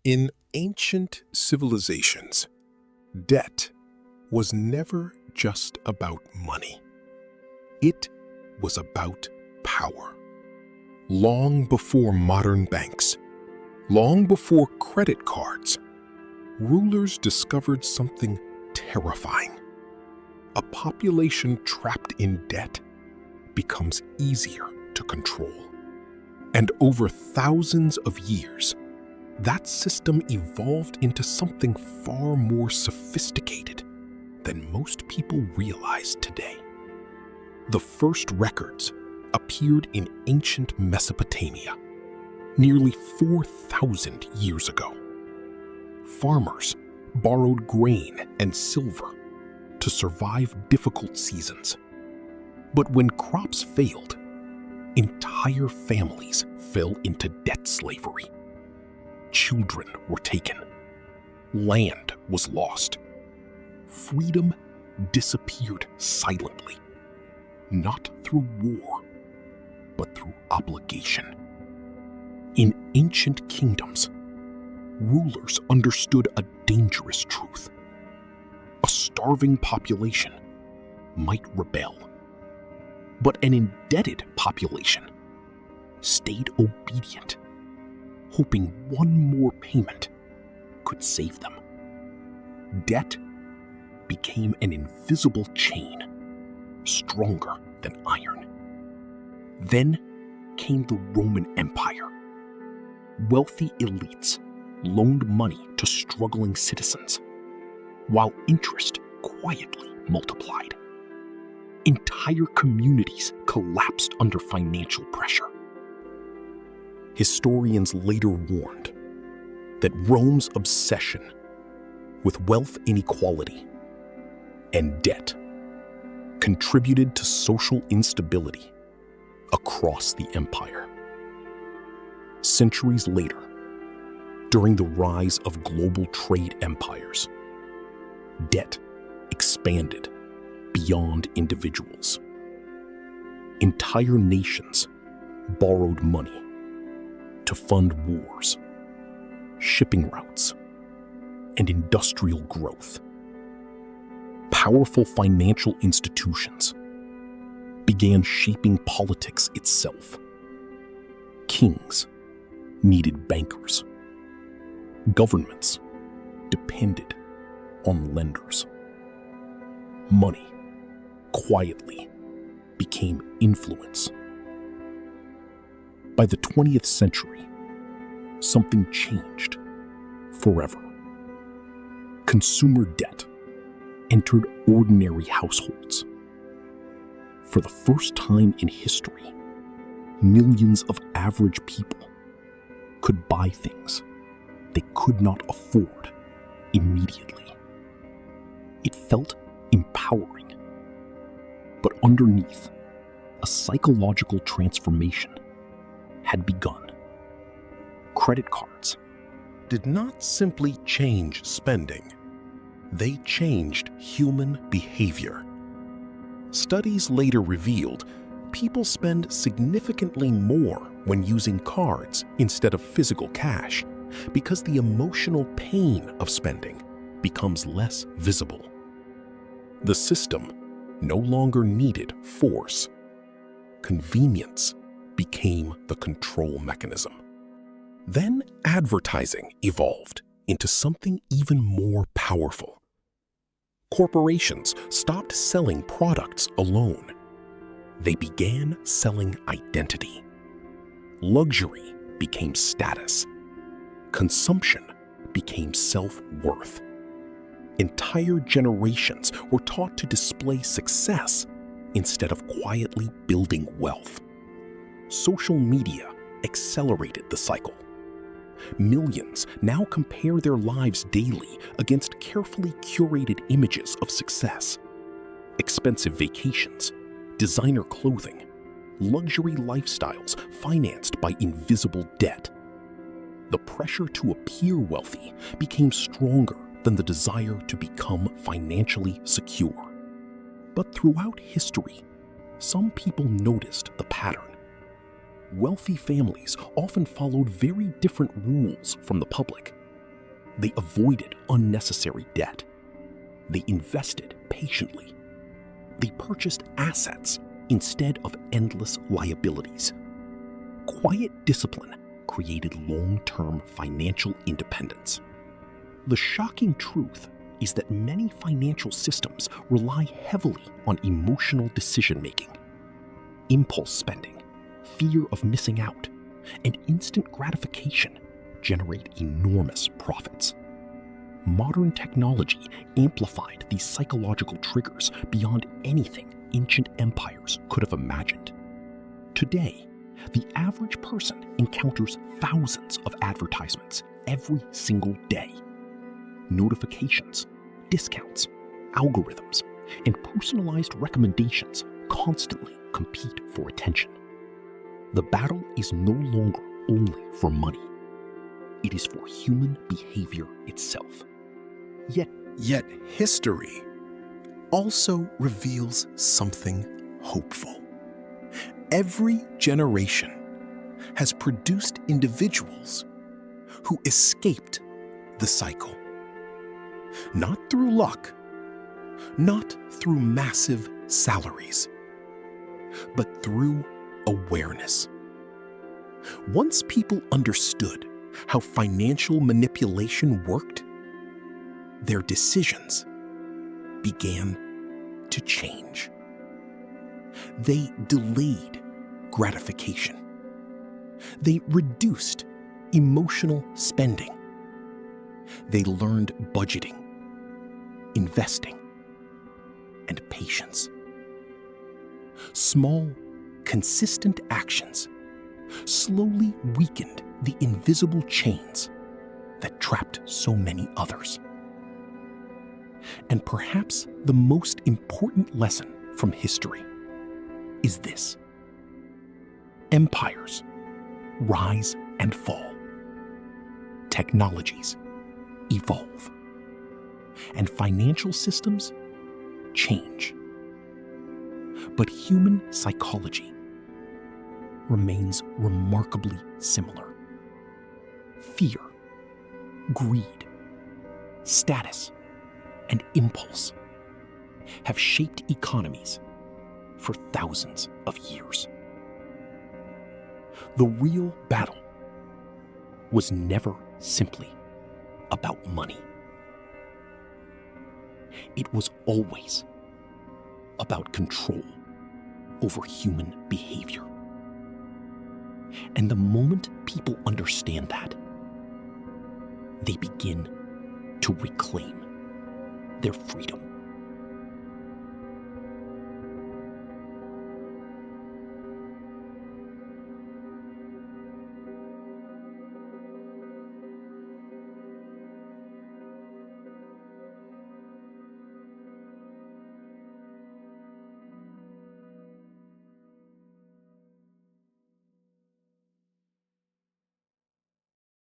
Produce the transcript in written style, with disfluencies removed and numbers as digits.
In ancient civilizations, debt was never just about money. It was about power. Long before modern banks, long before credit cards, rulers discovered something terrifying. A population trapped in debt becomes easier to control. And over thousands of years, that system evolved into something far more sophisticated than most people realize today. The first records appeared in ancient Mesopotamia, nearly 4,000 years ago. Farmers borrowed grain and silver to survive difficult seasons. But when crops failed, entire families fell into debt slavery. Children were taken. Land was lost. Freedom disappeared silently, not through war, but through obligation. In ancient kingdoms, rulers understood a dangerous truth. A starving population might rebel, but an indebted population stayed obedient, hoping one more payment could save them. Debt became an invisible chain, stronger than iron. Then came the Roman Empire. Wealthy elites loaned money to struggling citizens, while interest quietly multiplied. Entire communities collapsed under financial pressure. Historians later warned that Rome's obsession with wealth inequality and debt contributed to social instability across the empire. Centuries later, during the rise of global trade empires, debt expanded beyond individuals. Entire nations borrowed money to fund wars, shipping routes, and industrial growth. Powerful financial institutions began shaping politics itself. Kings needed bankers. Governments depended on lenders. Money quietly became influence. By the 20th century, something changed forever. Consumer debt entered ordinary households. For the first time in history, millions of average people could buy things they could not afford immediately. It felt empowering. But underneath, a psychological transformation had begun. Credit cards did not simply change spending. They changed human behavior. Studies later revealed people spend significantly more when using cards instead of physical cash because the emotional pain of spending becomes less visible. The system no longer needed force. Convenience became the control mechanism. Then advertising evolved into something even more powerful. Corporations stopped selling products alone. They began selling identity. Luxury became status. Consumption became self-worth. Entire generations were taught to display success instead of quietly building wealth. Social media accelerated the cycle. Millions now compare their lives daily against carefully curated images of success. Expensive vacations, designer clothing, luxury lifestyles financed by invisible debt. The pressure to appear wealthy became stronger than the desire to become financially secure. But throughout history, some people noticed the pattern. Wealthy families often followed very different rules from the public. They avoided unnecessary debt. They invested patiently. They purchased assets instead of endless liabilities. Quiet discipline created long-term financial independence. The shocking truth is that many financial systems rely heavily on emotional decision-making. Impulse spending, fear of missing out, and instant gratification generate enormous profits. Modern technology amplified these psychological triggers beyond anything ancient empires could have imagined. Today, the average person encounters thousands of advertisements every single day. Notifications, discounts, algorithms, and personalized recommendations constantly compete for attention. The battle is no longer only for money. It is for human behavior itself. Yet history also reveals something hopeful. Every generation has produced individuals who escaped the cycle. Not through luck, not through massive salaries, but through awareness. Once people understood how financial manipulation worked, their decisions began to change. They delayed gratification. They reduced emotional spending. They learned budgeting, investing, and patience. Small, consistent actions slowly weakened the invisible chains that trapped so many others. And perhaps the most important lesson from history is this: empires rise and fall. Technologies evolve. And financial systems change. But human psychology remains remarkably similar. Fear, greed, status, and impulse have shaped economies for thousands of years. The real battle was never simply about money. It was always about control over human behavior. And the moment people understand that, they begin to reclaim their freedom.